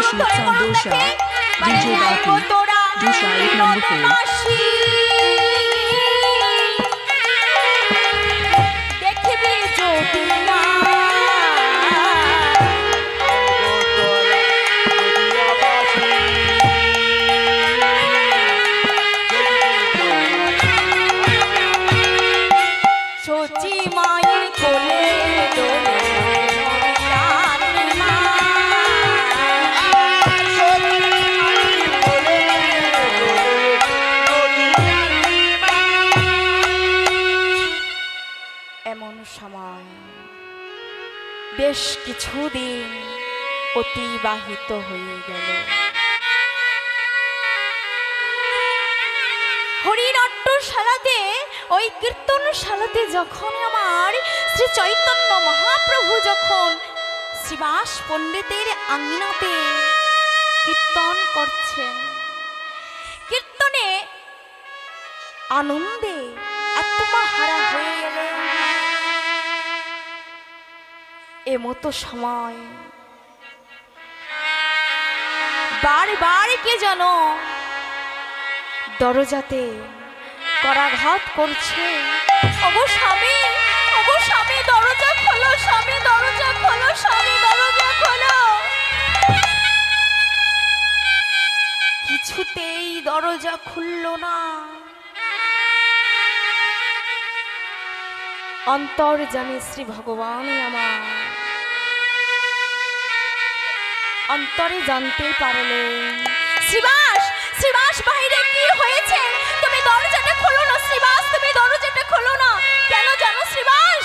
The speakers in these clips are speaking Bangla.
Rashid Sandosha, DJ Baki, Dusha 8 number 4. বেশ কিছুদিন অতিবাহিত হয়ে গেল। হরিনাট্যশালাতে ওই কীর্তনশালাতে যখন আমার শ্রী চৈতন্য মহাপ্রভু যখন শ্রীবাস পণ্ডিতের আঙিনাতে কীর্তন করছেন, কীর্তনে আনন্দে আত্মহারা হয়ে গেলেন। এমতো সময় বারবার কে যেন দরজাতে করাঘাত করছে। ওগো স্বামী, ওগো স্বামী, দরজা খোলো, স্বামী দরজা খোলো, স্বামী দরজা খোলো। কিছুতেই দরজা খুলল না। অন্তর্যামী শ্রী ভগবানই আমার অন্তরে জানতে পারলেন। শ্রীবাস, শ্রীবাস, বাইরে কি হয়েছে? তুমি দরজাটা খোলো না শ্রীবাস, তুমি দরজাটা খোলো না। কেন জানো শ্রীবাস,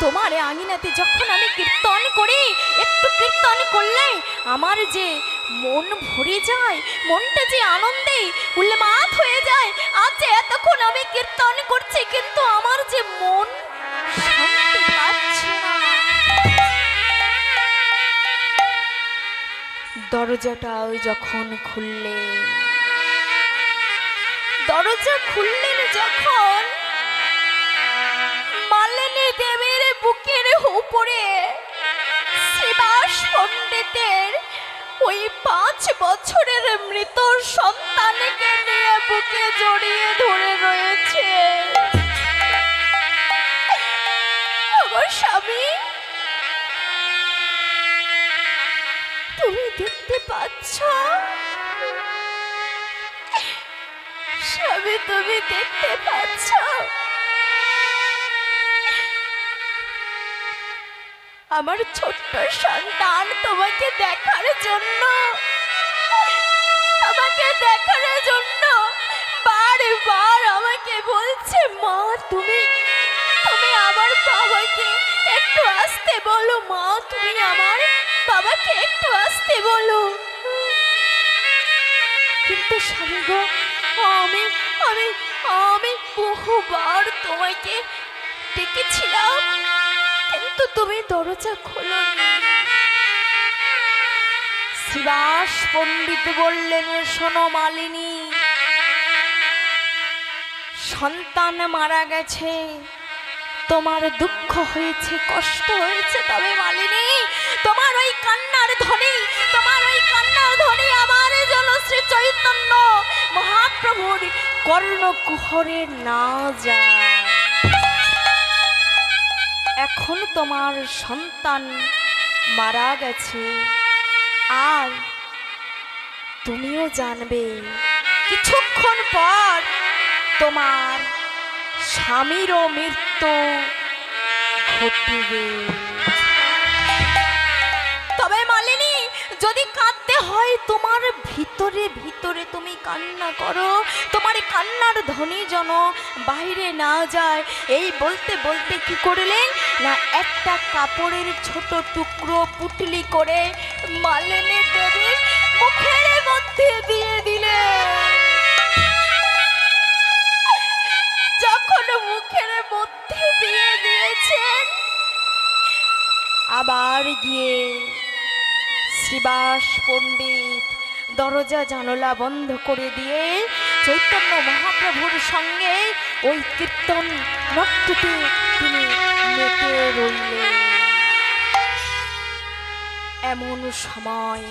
তোমার আঙিনাতে যখন আমি কীর্তন করি, একটু কীর্তন করলে আমার যে মন ভরে যায়, মনটা যে আনন্দে উন্মাদ হয়ে যায়। আজ এতক্ষণ আমি কীর্তন করছি, কিন্তু আমার যে মন শান্তি পাচ্ছে না। দরজাটা যখন খুললেন, দরজা খুললেন যখন, মালিনী দেবীর বুকের উপরে শ্রীবাস পণ্ডিতের ওই 5 বছরের মৃত সন্তানকে নিয়ে বুকে জড়িয়ে ধরে রয়েছে। আমার স্বামী, তুমি দেখতে পাচ্ছ? স্বামী, তুমি দেখতে পাচ্ছ? আমার ছোট্ট সন্তান তোমাকে দেখার জন্য, তোমাকে দেখার জন্য বারবার আমাকে বলছে, মা তুমি তুমি আমার বাবাকে একটু আসতে বলো, মা তুমি আমার বাবাকে একটু আসতে বলো। কিন্তু স্বামী গো, আমি আমি আমি বহুবার তোমাকে ডেকেছিলাম, কিন্তু তুমি দরজা খোলোনি। শ্রীবাস পণ্ডিত বললেন, শোনো মালিনী, সন্তান মারা গেছে, তোমার দুঃখ হয়েছে, কষ্ট হয়েছে, তবে মালিনী তোমার ওই কান্নার ধ্বনি, তোমার ওই কান্নার ধ্বনি আমার যেন শ্রী চৈতন্য মহাপ্রভুর কর্ণকুহরে না যায়। এখন তোমার সন্তান মারা গেছে, আর তুমিও জানবে কিছুক্ষণ পর তোমার স্বামীরও মৃত্যু ঘটবে। তবে মালিনী, যদি কাঁদতে হয় তোমার ভিতরে ভিতরে তুমি কান্না করো, তোমার কান্নার ধ্বনি যেন বাইরে না যায়। এই বলতে বলতে কি করলেন না, একটা কাপড়ের ছোট টুকরো পুটলি করে মালিনী দেবীর মুখের মধ্যে দিয়ে দিলেন। যখন মুখের মধ্যে দিয়ে দিয়েছেন, আবার গিয়ে শ্রীবাস পণ্ডিত দরজা জানলা বন্ধ করে দিয়ে চৈতন্য মহাপ্রভুর সঙ্গে ওই কীর্তন নট্যতে তিনি মেতে রইলেন। এমন সময়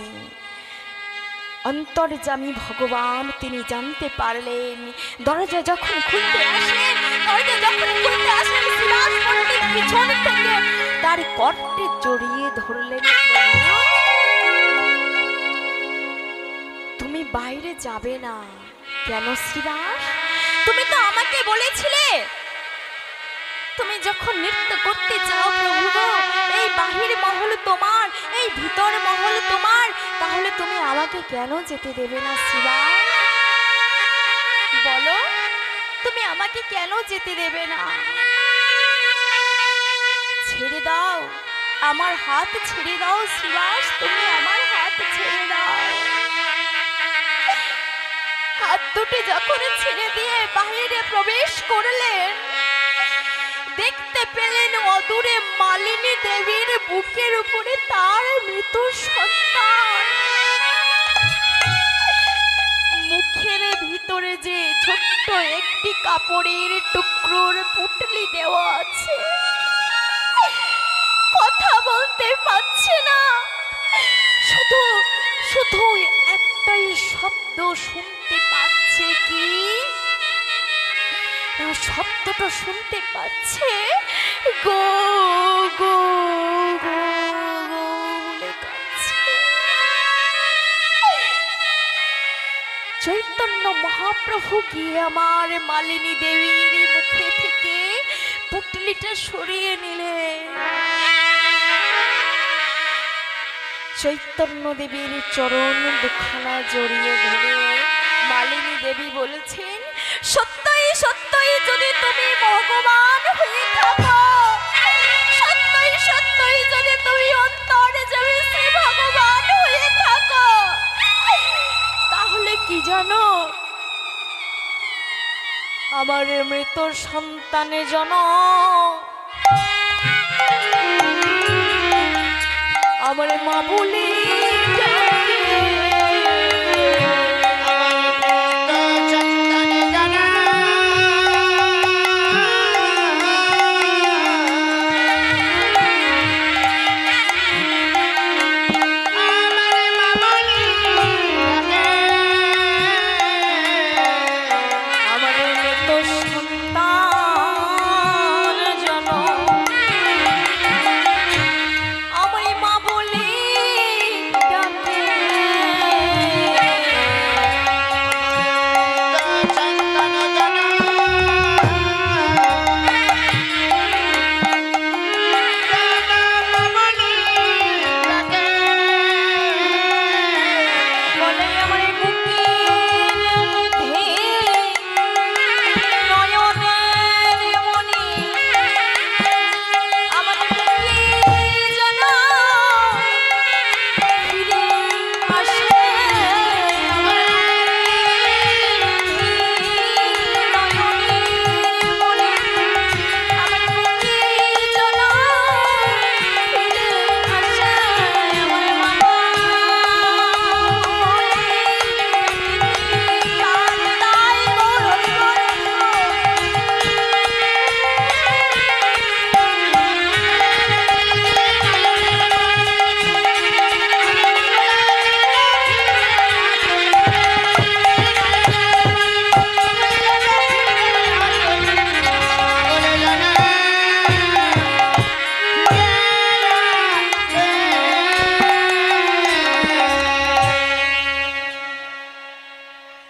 অন্তর্যামী ভগবান তিনি জানতে পারলেন। দরজা যখন খুলতে আসলেন, শ্রীবাস পণ্ডিত পিছন থেকে তার কর্তে জড়িয়ে ধরলেন। তুমি বাইরে যাবে না কেন শ্রীবাস? তুমি তো আমাকে বলেছিলে তুমি যখন নৃত্য করতে চাও প্রভু গো, এই বাহির মহল তোমার, এই ভিতর মহল তোমার, তাহলে তুমি আমাকে কেন যেতে দেবে না শ্রীবাস? বলো, তুমি আমাকে কেন যেতে দেবে না? ছেড়ে দাও, আমার হাত ছেড়ে দাও শ্রীবাস, তুমি আমার হাত ছেড়ে দাও। হাত দুটি যখন ছেড়ে দিয়ে বাহিরে প্রবেশ করলেন, দেখতে পেলেন অদূরে মালিনী দেবীর বুকের উপরে তার মৃত সন্তান। মুখের ভিতরে যে ছোট্ট একটি কাপড়ের টুকরোর পুটলি দেওয়া আছে, কথা বলতে পারছে না, শুধু শুধু একটাই শব্দ শুনতে পাচ্ছে। কি শব্দটা শুনতে পাচ্ছে? গো গো গো বলে কাঁদছে। চৈতন্য মহাপ্রভু গিয়ে আমার মালিনী দেবীর মুখে থেকে পুটলিটা সরিয়ে নিলেন। চৈতন্য দেবীর চরণ দুখানা জড়িয়ে ধরে মালিনী দেবী বলেছেন, সত্যই সত্যই যদি তুমি ভগবান হয়ে থাকো, সত্যই সত্যই যদি তুমি অন্তর্যামী শ্রী ভগবান হয়ে থাকো, তাহলে কি জানো, আমার মৃত সন্তানের জন্য আমার মা বলি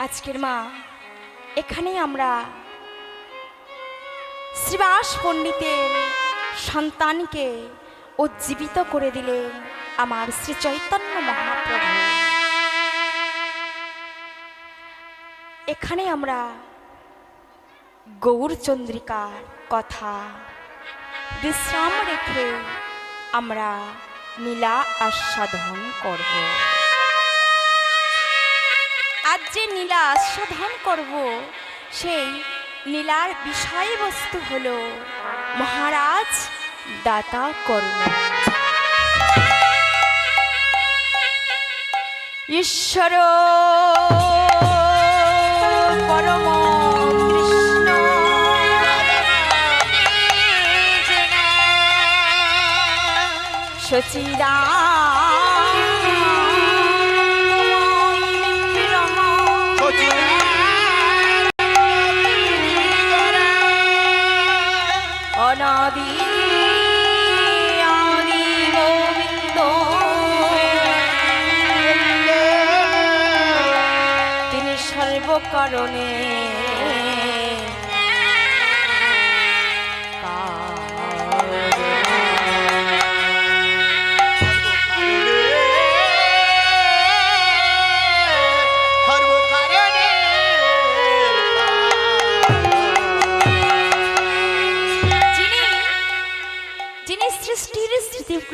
আজকের মা এখানেই আমরা শ্রীবাস পণ্ডিতের সন্তানকে উজ্জীবিত করে দিলেন আমার শ্রী চৈতন্য মহাপ্রভু। এখানে আমরা গৌরচন্দ্রিকার কথা বিশ্রাম রেখে আমরা নীলা আস্বাদন করব। আজ যে নীলা আস্বাদন করব, সেই নীলার বিষয়বস্তু হল মহারাজ দাতা কর্ণ। ঈশ্বর পরম কৃষ্ণ সচিদানন্দ কারণে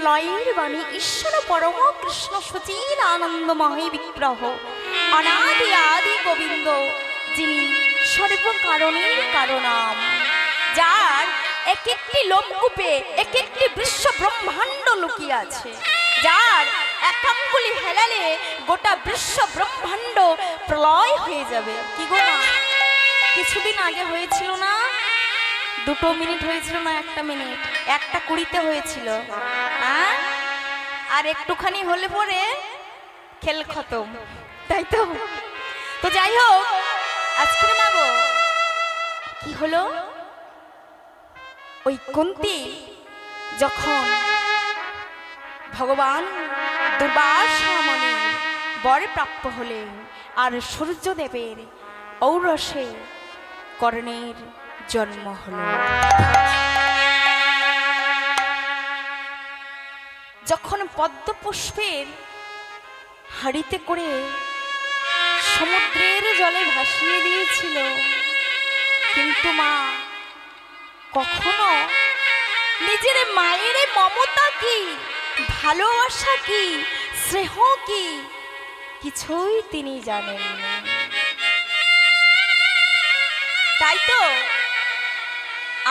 লয়ের বাণী ঈশ্বর পরম কৃষ্ণ সচির আনন্দময় বিগ্রহ অনাদি আদি গোবিন্দ, যিনি সর্বকারণের কারণাম, যার এক একটি লোমকূপে এক একটি বিশ্ব ব্রহ্মাণ্ড লুকিয়ে আছে, যার এক আঙ্গুলি হেলালে গোটা বিশ্ব ব্রহ্মাণ্ড প্রলয় হয়ে যাবে। কি গো না, কিছুদিন আগে হয়েছিল না, 2 মিনিট হয়েছিল না, 1 মিনিট, 1:20 হয়েছিল, হ্যাঁ? আর একটুখানি হলে পরে খেল খতম, তাই তো? তো যাই হোক, আজকে মাগো কি হলো, ওই কুন্তী যখন ভগবান দুর্বাসা মুনির বর প্রাপ্ত হলেন আর সূর্যদেবের ঔরসে কর্ণের জন্ম হলো। যখন পদ্ম পুষ্পের হাড়িতে করে সমুদ্রের জলে ভাসিয়ে দিয়েছিল, কিন্তু মা কখনো নিজের মায়ের মমতা কি, ভালোবাসা কি, স্নেহ কি, কিছুই তিনি জানেন না। তাই তো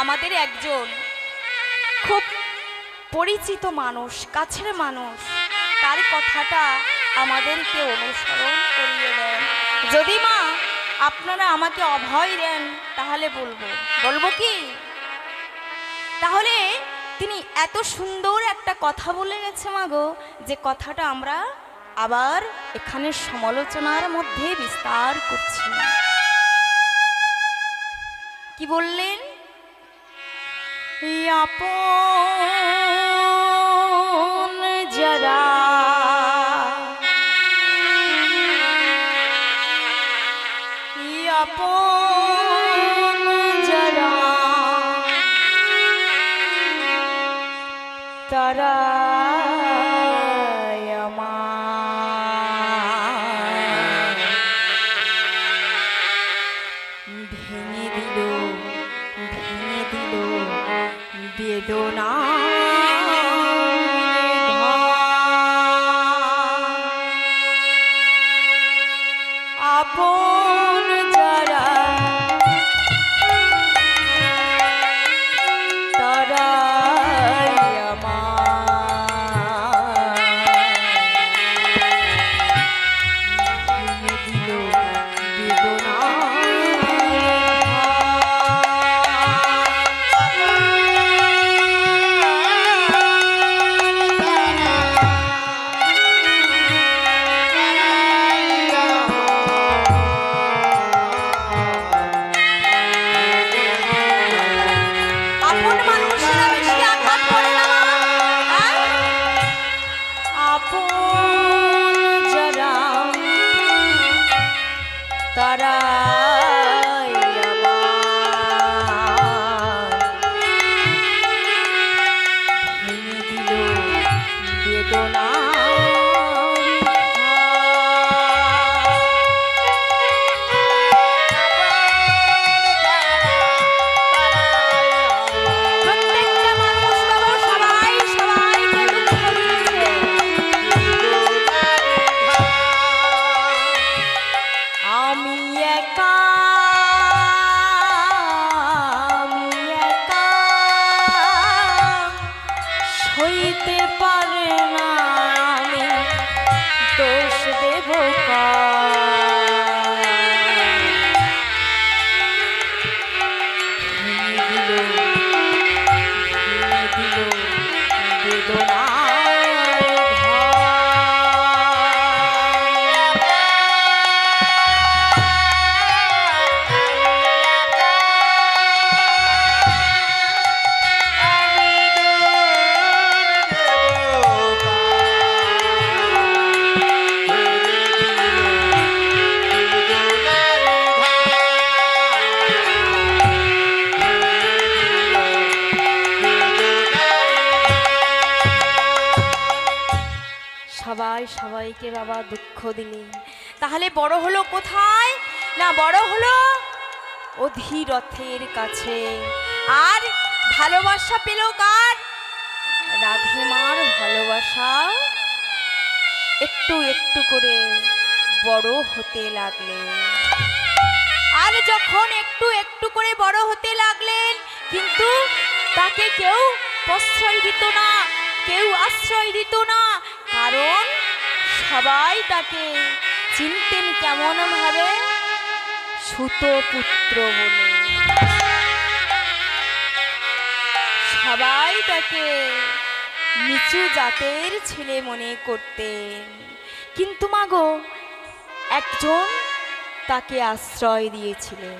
আমাদের একজন খুব পরিচিত মানুষ, কাছের মানুষ, তার কথাটা আমাদেরকে অনুসরণ করিয়ে দেন। যদি মা আপনারা আমাকে অভয় দেন তাহলে বলবো কি, তাহলে তিনি এত সুন্দর একটা কথা বলে গেছে মাগো, যে কথাটা আমরা আবার এখানে সমালোচনার মধ্যে বিস্তার করছি। কি বললেন, আপন যারা আপন যারা তারা আমার ভেঙে দিল বেদনা। আপন যারা তারা তারা ভেঙে দিল বেদনা। হইতে পারে না আমি দোষ দেব বেদনা। সবাইকে বাবা দুঃখ দিলে। তাহলে বড় হলো কোথায়? না, বড় হলো অধীরথের কাছে। আর ভালোবাসা পেল কার? রাধে মার ভালোবাসা একটু একটু করে বড় হতে লাগলেন। আর যখন একটু একটু করে বড় হতে লাগলেন, কিন্তু তাকে কেউ প্রশ্রয় দিত না, কেউ আশ্রয় দিত না। কারণ সবাই তাকে চিনতেন কেমন ভাবে? সুতপুত্র বলে। সবাই তাকে নিচু জাতের ছেলে মনে করতেন। কিন্তু মাগো, একজন তাকে আশ্রয় দিয়েছিলেন,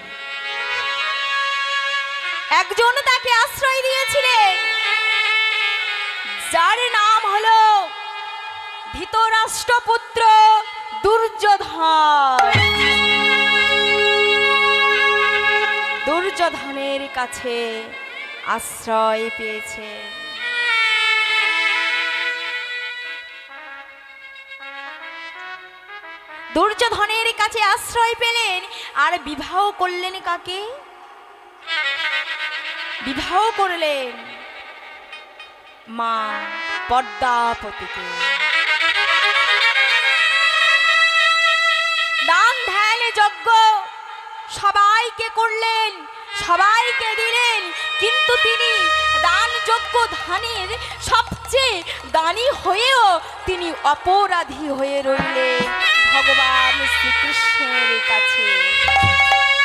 একজন তাকে আশ্রয় দিয়েছিলেন, যার নাম হলো ধৃতরাষ্ট্রপুত্র দুর্যোধন। দুর্যোধনের কাছে আশ্রয় পেয়েছে। দুর্যোধনের কাছে আশ্রয় পেলেন আর বিবাহ করলেন কাকে? বিবাহ করলেন মা পদ্মাবতীকে। দান ধ্যান যজ্ঞ সবাইকে করলেন, সবাইকে দিলেন, কিন্তু তিনি দান যজ্ঞ ধানের সবচেয়ে দানী হয়েও তিনি অপরাধী হয়ে রইলেন ভগবান শ্রীকৃষ্ণের কাছে।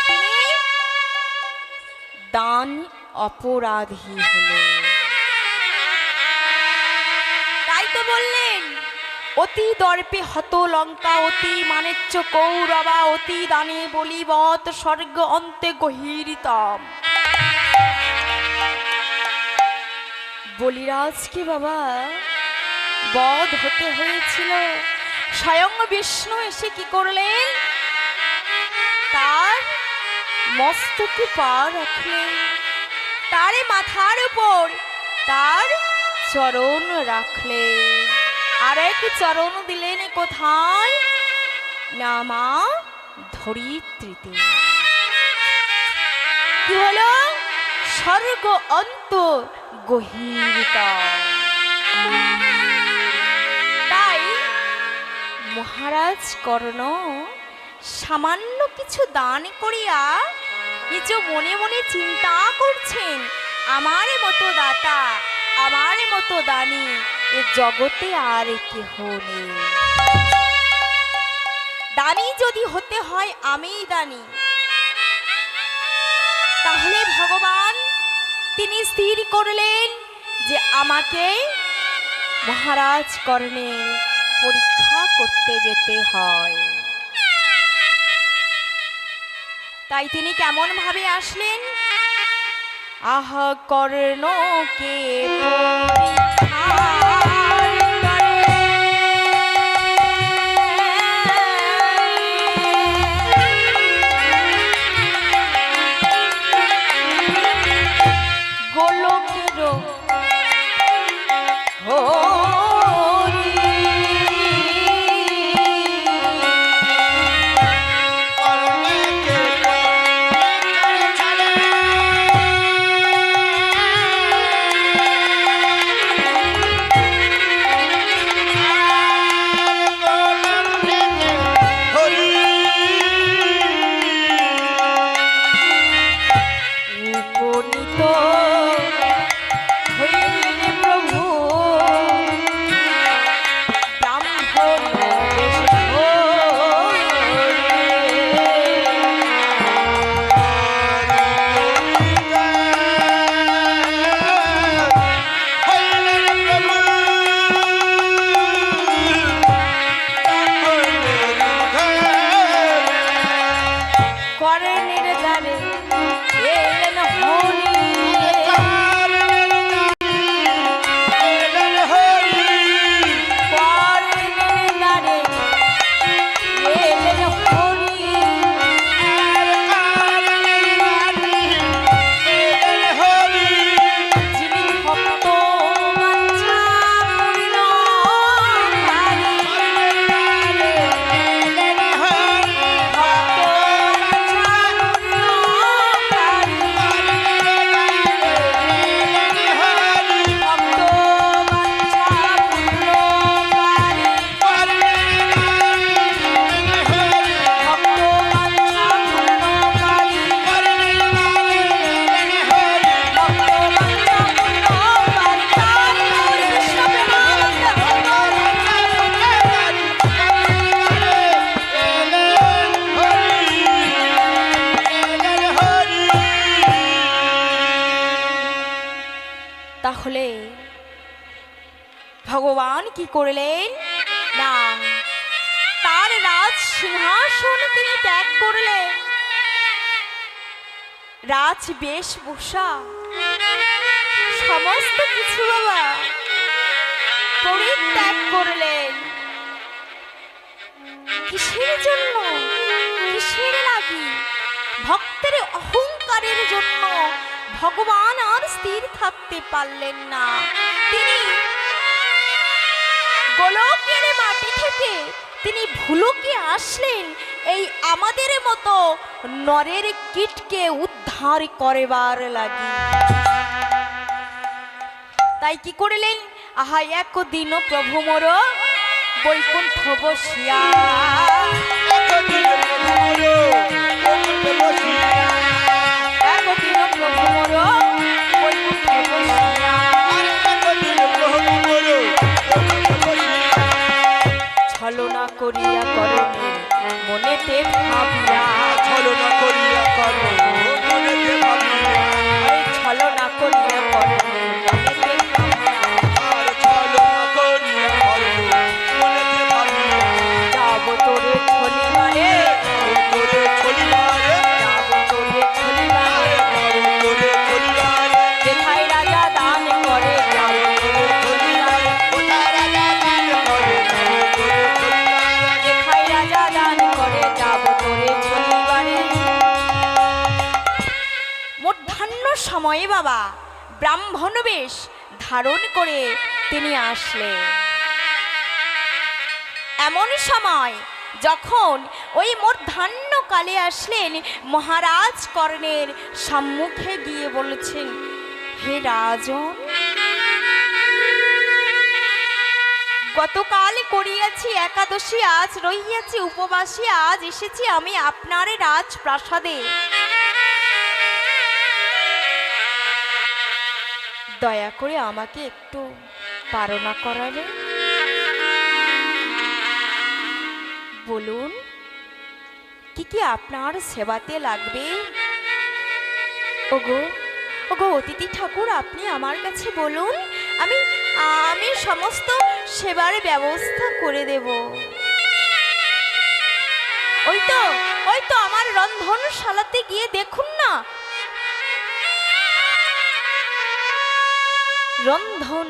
তিনি দান অপরাধী হলেন। তাই তো বললেন, অতি দর্পে হত লঙ্কা, অতি মানেচ্চ কৌরবা, অতি দানে বলিবত স্বর্গ অন্তে গহীরিতম। বলিরাজকে বাবা বধ হতে হয়েছিল। স্বয়ং বিষ্ণু এসে কি করলেন? তার মস্তকে পা রাখলেন, তার মাথার উপর তার চরণ রাখলেন। আর এক চরণ দিলেন কোথায়? না মা ধরিত্রীতে। কি হলো? স্বর্গ অন্ত গহীরতম। তাই মহারাজ কর্ণ সামান্য কিছু দান করিয়া নিজ মনে মনে চিন্তা করছেন, আমার মতো দাতা, আমার মতো দানী এ জগতে আর কেহ নেই। দানী যদি হতে হয় আমিই দানী। তাহলে ভগবান তিনি স্থির করলেন যে আমাকে মহারাজ কর্ণের পরীক্ষা করতে যেতে হয়। তাই তিনি কেমন ভাবে আসলেন? আহ কর্ণকে গোলকেরও কি করলেন না, তার রাজ সিংহাসন তিনি ত্যাগ করলেন, রাজ বেশভূষা সমস্ত কিছু বাবা পরিত্যাগ করলেন। কিসের জন্য, কিসের লাগি? ভক্তের অহংকারের জন্য ভগবান আর স্থির থাকতে পারলেন না। তিনি গোলকের মাটি থেকে তিনি ভুলুকে আসলেন এই আমাদের মতো নরের কীটকে উদ্ধার করবার লাগি। তাই কি করলেন? আহা একদিন প্রভু মোর বৈকুণ্ঠ বসিয়া, একদিন প্রভু মোর বৈকুণ্ঠ বসিয়া, ছলনা করিয়া করণে মনেতে ভাবিয়া, ছলনা করিয়া করো মনেতে ভাবিয়া, ছলনা করিয়া করণে মনেতে আর ছলনা করিয়া করো মনেতে ভাবিয়া, যাব তোরে ছলিবারে, তোরে ছলিবারে, যাব তোরে ছলিবারে, তোরে ছলিবারে, যেথায় রাজা দান করে যাব তোরে ছলিবারে, কোথায় রাজা দান করে তোরে ছলিবারে, যেথায় রাজা দান করে যাব তোরে ছলিবারে। মধ্যাহ্ন সময়ে বাবা ব্রাহ্মণ বেশ ধারণ করে তিনি আসলেন। এমন সময় যখন ওই মধ্যাহ্নকালে আসলেন, মহারাজ কর্ণের সম্মুখে গিয়ে বলেছেন, হে রাজন, গতকাল করিয়াছি একাদশী, আজ রহিয়াছি উপবাসী, আজ এসেছি আমি আপনার রাজপ্রাসাদে। দয়া করে আমাকে একটু পারণা করাবে। বলুন কি কি আপনার সেবাতে লাগবে? ওগো ওগো অতিথি ঠাকুর, আপনি আমার কাছে বলুন, আমি আমি সমস্ত সেবার ব্যবস্থা করে দেব। ওই তো আমার রন্ধনশালাতে গিয়ে দেখুন না, রন্ধন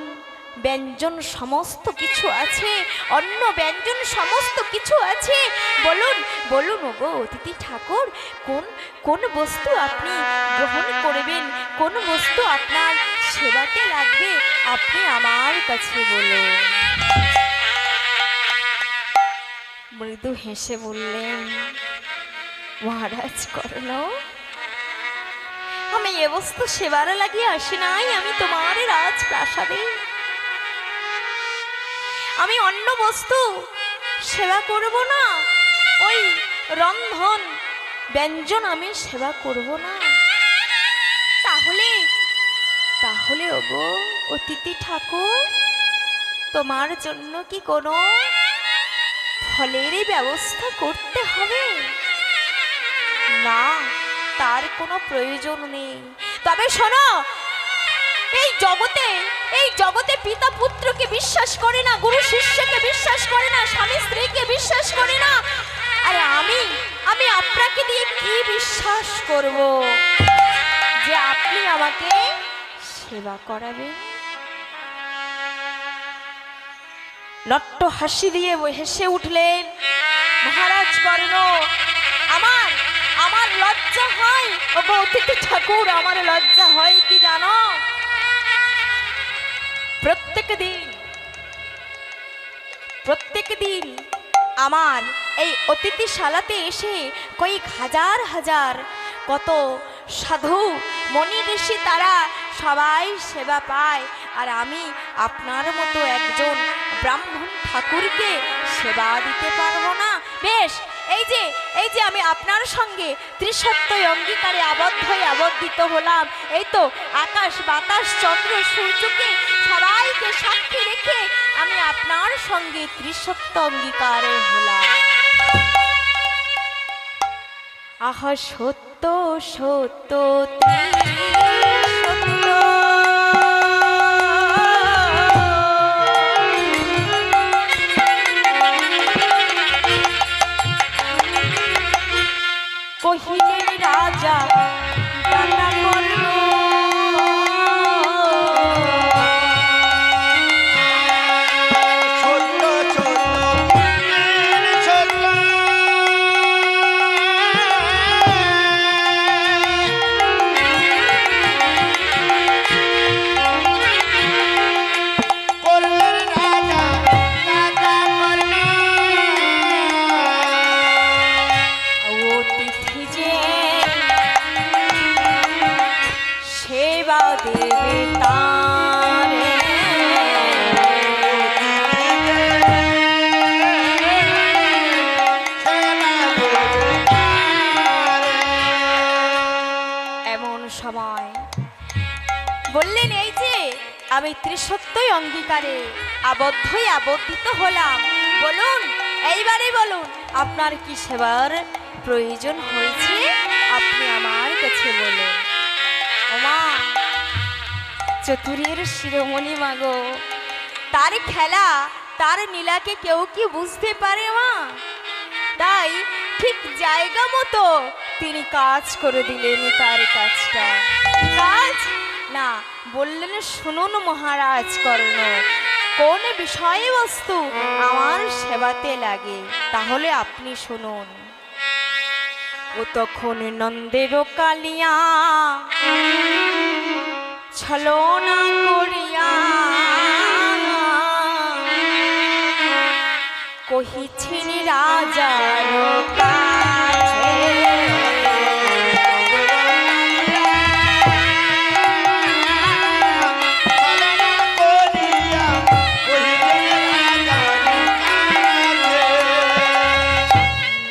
ব্যঞ্জন সমস্ত কিছু আছে, অন্ন ব্যঞ্জন সমস্ত কিছু আছে। বলুন বলুন ওগো অতিথি ঠাকুর, কোন কোন বস্তু আপনি গ্রহণ করবেন, কোন বস্তু আপনার সেবাতে লাগবে, আপনি আমার কাছে বলুন। মৃদু হেসে বললেন, মহারাজ কর্ণ, আমি এ বস্তু সেবার লাগিয়ে আসি নাই, আমি তোমার রাজপ্রাসাদে আমি অন্য বস্তু সেবা করব না, ওই রন্ধন ব্যঞ্জন আমি সেবা করব না। তাহলে তাহলে ওগো অতিথি ঠাকুর, তোমার জন্য কি কোনো ফলেরই ব্যবস্থা করতে হবে? না, তার কোনো প্রয়োজন নেই। তবে শোনো, এই জগতে পিতা পুত্রকে বিশ্বাস করে না, গুরু শিষ্যকে বিশ্বাস করে না, স্বামী স্ত্রীকে বিশ্বাস করে না। আরে আমি আপনাকে দিয়ে কি বিশ্বাস করব যে আপনি আমাকে সেবা করাবেন? নট্ট হাসি দিয়ে হেসে উঠলেন মহারাজ কর্ণ, আমার লজ্জা হয় ওগো অতিথি ঠাকুর, আমার লজ্জা হয় কি জানো? প্রত্যেক দিন আমার এই অতিথিশালাতে এসে কয়েক হাজার হাজার কত সাধু মনি ঋষি তারা সবাই সেবা পায়, আর আমি আপনার মতো একজন ব্রাহ্মণ ঠাকুরকে সেবা দিতে পারবো না। বেশ, এই যে আমি আপনার সঙ্গে ত্রিসত্য অঙ্গীকারে আবদ্ধিত হলাম, এই তো আকাশ বাতাস চন্দ্র সূর্যকে সবাইকে সাক্ষী রেখে আমি আপনার সঙ্গে ত্রিসত্য অঙ্গীকারে হলাম। আহা সত্য সত্য ত্রিসত্য, কহিলেন রাজা দাতা কর্ণ ছোট্ট ছোট্ট নীল ছোট্ট করলেন রাজা রাজা কর্ণ অতিথি যে সেবা দেবে তারে এমন সময় বললেন এই যে আমি ত্রিসত্যই অঙ্গীকারে আবদ্ধিত হলাম। বলুন এইবারে বলুন আপনার কি সেবার প্রয়োজন হয়েছে আপনি আমার কাছে বলুন। ওমা চতুরের শিরোমণি মাগো, তার খেলা তার নীলাকে কেউ কি বুঝতে পারে মা? তাই ঠিক জায়গা মতো তিনি কাজ করে দিলেন। তার কাজটা কি কাজ না বললেন, শুনুন মহারাজ কর্ণ, কোন বিষয়বস্তু আমার সেবাতে লাগে তাহলে আপনি শুনুন। ও তখন নন্দের কালিয়া ছলনা করিয়া কহিছেন রাজার কাছে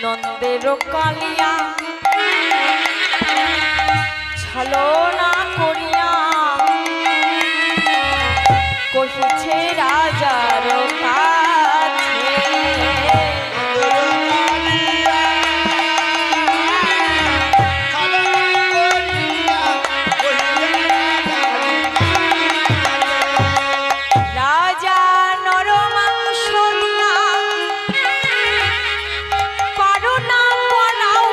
নন্দের কালিয়া ছলনা করিয়া কহিছে রাজার কাছে রাজা নর মাংস দিয়া পারো না পরাও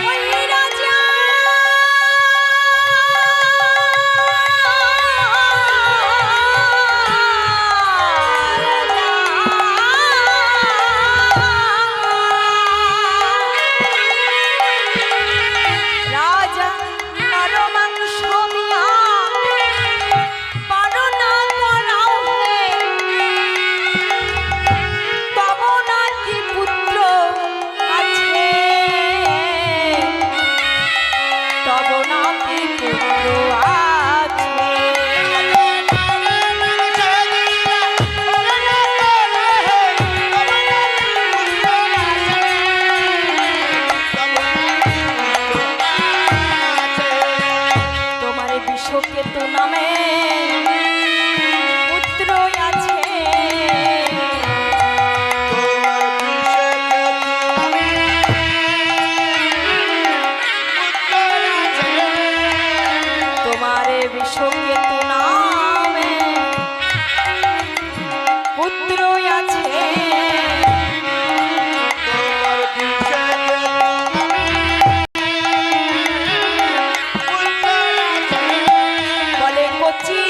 ওই রাজা রাজা নর মাংস দিয়া পারো না পরাও তব নাকি পুত্র আছে তব নাকি পুত্র আছে তোমার বিশ্বকেতু নামে পুত্র আছে তোমার বিশ্বকেতু নামে পুত্র আছে বলে কচি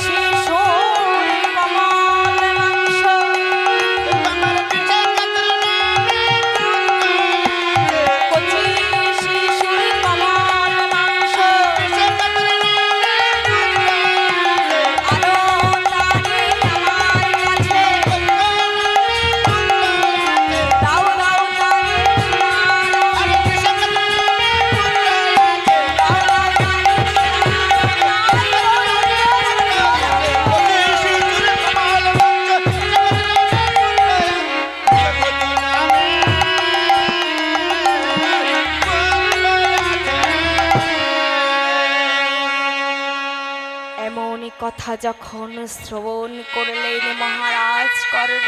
শিশুর কমল মাংস কচি শিশুর কমল মাংস আরো তারে আমার কাছে দাও দাও তারে এমনই কথা যখন শ্রবণ করলেন মহারাজ কর্ণ,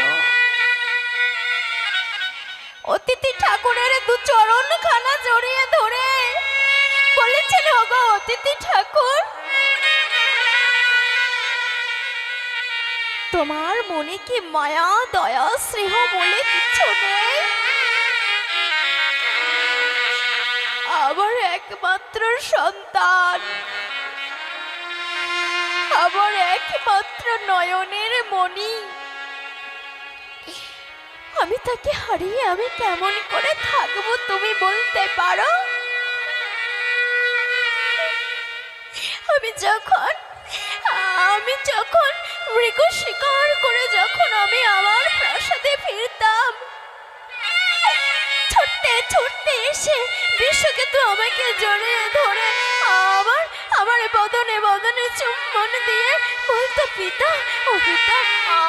অতিথি ঠাকুরের দু চরণ খানা জড়িয়ে ধরে বলেছিল, ওগো অতিথি ঠাকুর, তোমার মনে কি মায়া দয়া স্নেহ বলে কিছু নেই? আমার একমাত্র সন্তান, আমার একমাত্র নয়নের মণি, আমি তাকে হারিয়ে আমি কেমন করে থাকবো তুমি বলতে পারো? আমি যখন মৃগ শিকার করে যখন আমি আমার প্রাসাদে ফিরতাম, ছুটতে ছুটতে এসে বিশ্বকেতু আমাকে জড়িয়ে ধরে আমার আমার বদনে বদনে চুম্বন দিয়ে বলতো, পিতা ও পিতা,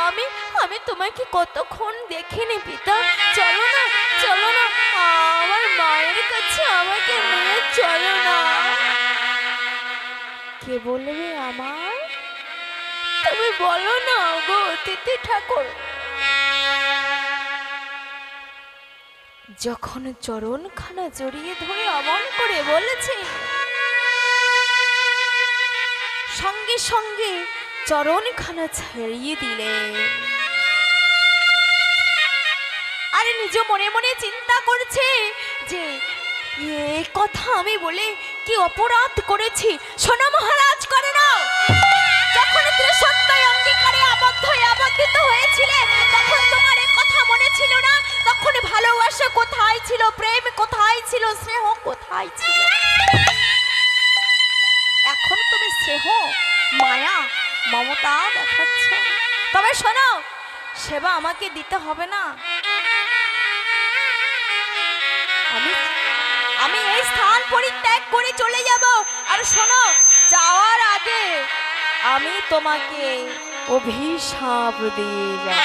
আমি আমি তোমাকে কতক্ষণ দেখিনি পিতা, চলো না চলো না, আমার মায়ের কাছে আমাকে নিয়ে চলো না। কে বলবে আমার? তুমি বলো না গো তিথি ঠাকুর। যখন চরণখানা জড়িয়ে ধরে অমন করে বলেছে, সঙ্গে সঙ্গে চরণখানা ছাড়িয়ে দিলে। আরে নিজ মনে মনে চিন্তা করছে যে এই কথা আমি বলে কি অপরাধ করেছি। শোনো মহারাজ, করে না, যখন তুমি সত্যই অঙ্গীকারে আবদ্ধিত হয়েছিলে, তখন তোমার এই কথা মনে ছিল না? তখন ভালোবাসা কোথায় ছিল, প্রেম কোথায় ছিল, স্নেহ কোথায় ছিল? এখন তুমি স্নেহ মায়া মমতা দেখাচ্ছ। তবে শোনো, সেবা আমাকে দিতে হবে না। আমি এই স্থান পরিত্যাগ করে চলে যাব। আর শোনো, যাওয়ার আগে আমি তোমাকে অভিশাপ দিয়ে যাব।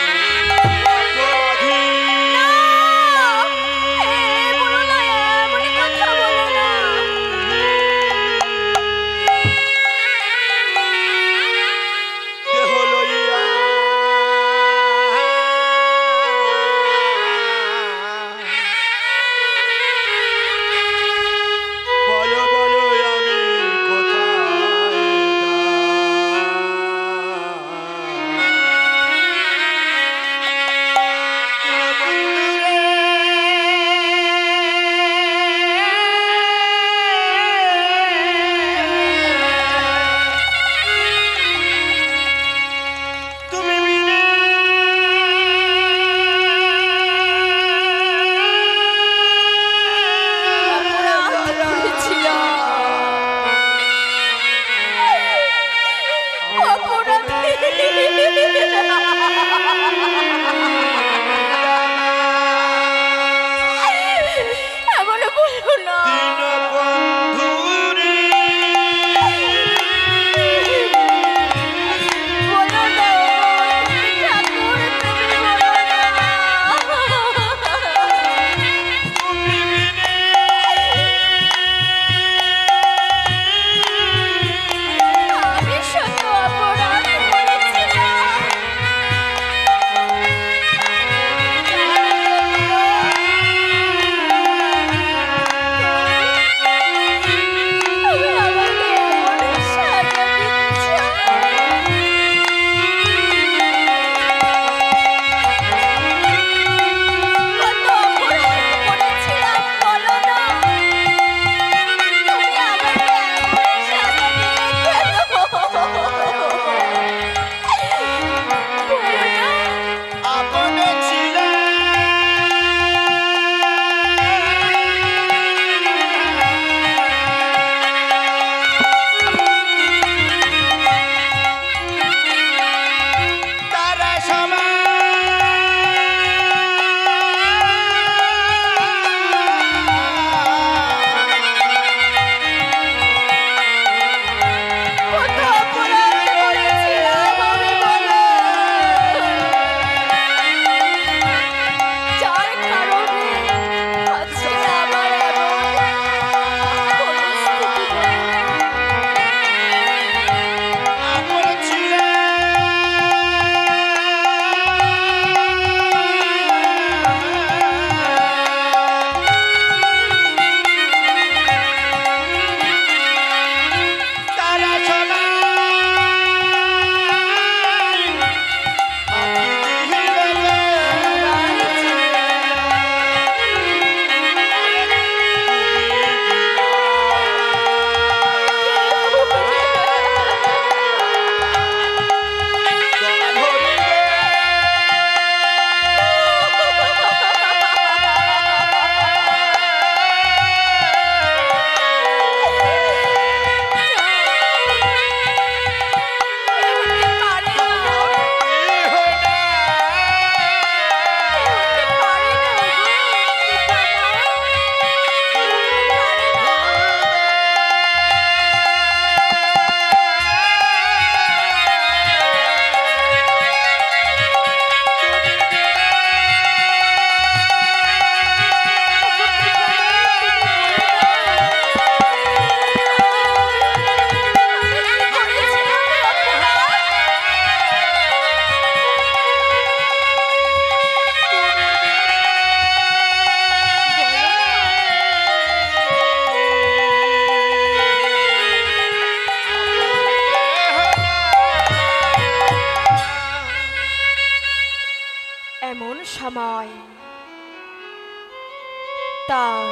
তার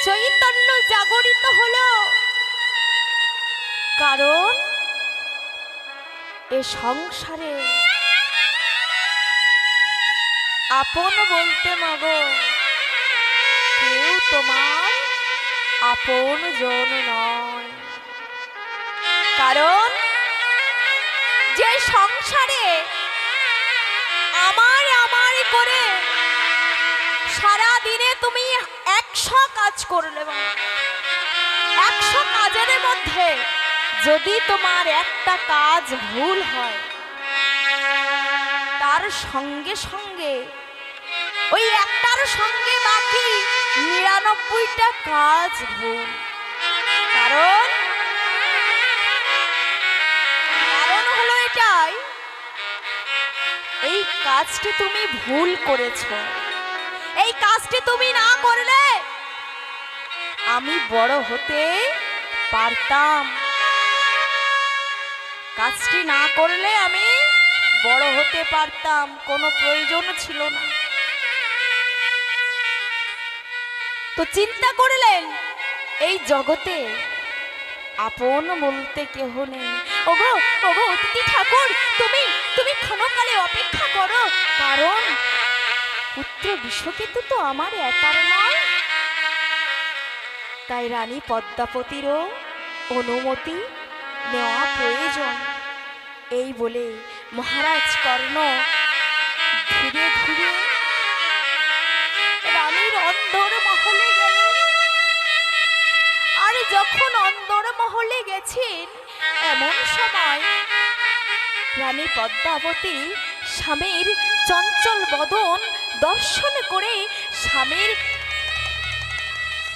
চৈতন্য জাগরিত হলো, কারণ এ সংসারে আপন বলতে মাগো কেউ তোমার আপন জন নয়। কারণ যে সংসারে আমার আমার করে সারা দিনে তুমি 100 কাজ করলে, 100 কাজের মধ্যে যদি তোমার একটা কাজ ভুল হয়, তার সঙ্গে সঙ্গে ওই একটার সঙ্গে বাকি 99টা কাজ ভুল। কারণ হলো এটাই, এই কাজটি তুমি ভুল করেছো। এই কাজটি তুমি না করলে আমি বড় হতে পারতাম। কাজটি না করলে আমি বড় হতে পারতাম, কোনো প্রয়োজন ছিল না। তো চিন্তা করলেন এই জগতে আপন বলতে কেহ নেই। ওগো ওগো অতিথি ঠাকুর, তুমি ক্ষণকালে অপেক্ষা করো, কারণ পুত্র বিশ্বকেতু তো আমার একার নয়। তাই রানী পদ্মাবতীরও অনুমতি নেওয়া প্রয়োজন। এই বলে মহারাজ কর্ণ ধীরে ধীরে রানীর অন্দর মহলে গেলেন। আর যখন অন্দর মহলে গেছেন, এমন সময় রানী পদ্মাবতী স্বামীর চঞ্চল বদন দর্শন করে স্বামীর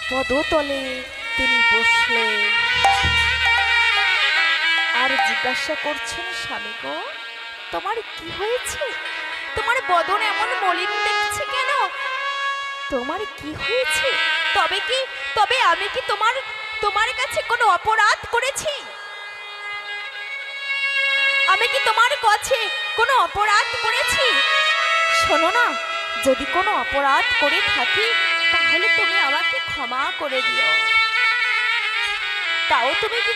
পদতলে তিনি বসলেন আর জিজ্ঞাসা করছেন, স্বামী গো, তোমার কি হয়েছে? তোমার বদন এমন মলিন দেখছে কেন? তোমার কি হয়েছে? তবে আমি কি তোমার কাছে কোনো অপরাধ করেছি? আমি কি তোমার কাছে কোনো অপরাধ করেছি? শোনো না, যদি কোনো অপরাধ করে থাকি তাহলে তুমি আমাকে ক্ষমা করে দিও। তাও তুমি কি